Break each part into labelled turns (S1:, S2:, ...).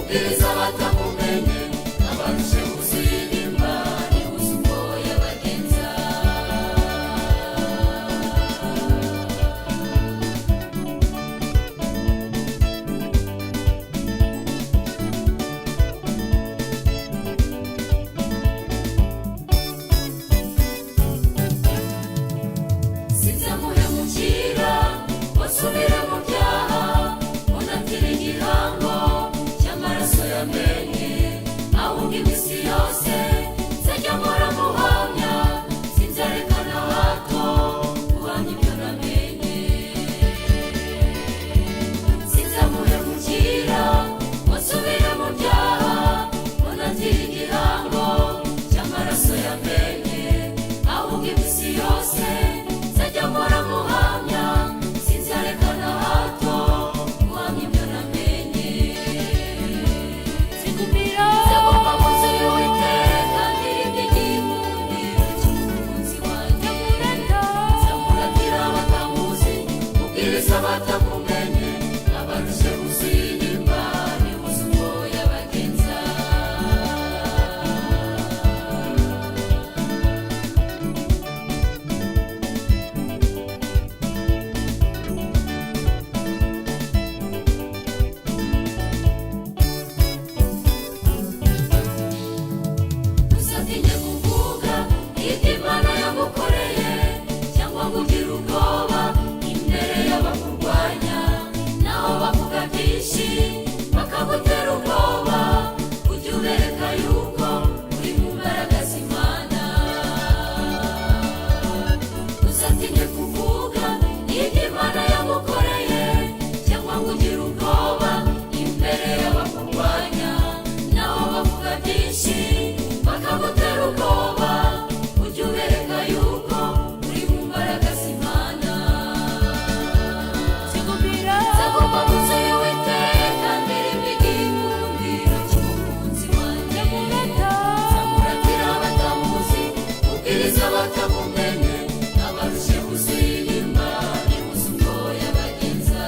S1: ubwiriza batamumenye abarushe kuzirimba nibuze uko yabagenza. Sinzamuhemukira wasubire mu byaha unatira igihango cy'amaraso yamenye, ahubwo iminsi yose nzajya mpora muhamya, sinzarekana hato guhamya ibyo namenye. Sinzamuhemukira wasubire mu byaha unatira igihango cy'amaraso yamenye, ahubwo iminsi yose nzajya mpora muhamya, sinzarekana hato guhamya ibyo namenye. Nzaguma mu nzu y'Uwiteka ndirimba igikundiro cy'umukunzi wanjye, nzamuratira abatamuzi ubwiriza batamumenye, abarushe kuzirimba nibuze uko yabagenza. Uzatinye kuvuga ibyo Imana yagukoreye, cyangwa ngo ugire ubwoba imbere y'abakurwanya, naho bavuga byinshi bakagutera ubwoba, ujye ubereka yuko uri mu mbaraga z'Imana. Uzatinye kuvuga ibyo Imana yagukoreye, cyangwa ngo ugire ubwoba imbere y'abakurwanya, naho bavuga byinshi bakagutera ubwoba, ujye ubereka yuko uri mu mbaraga z'Imana. Nzaguma mu nzu y'Uwiteka ndirimba igikundiro cy'umukunzi wanjye, nzamuratira abatamuzi ubwiriza batamumenye, abarushe kuzirimba nibuze uko yabagenza.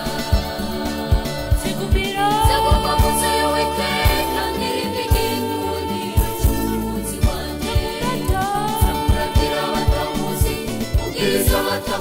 S1: Nzaguma mu nzu y'Uwiteka ndirimba igikundiro cy'umukunzi wanjye, nzamuratira abatamuzi ubwiriza batamumenye,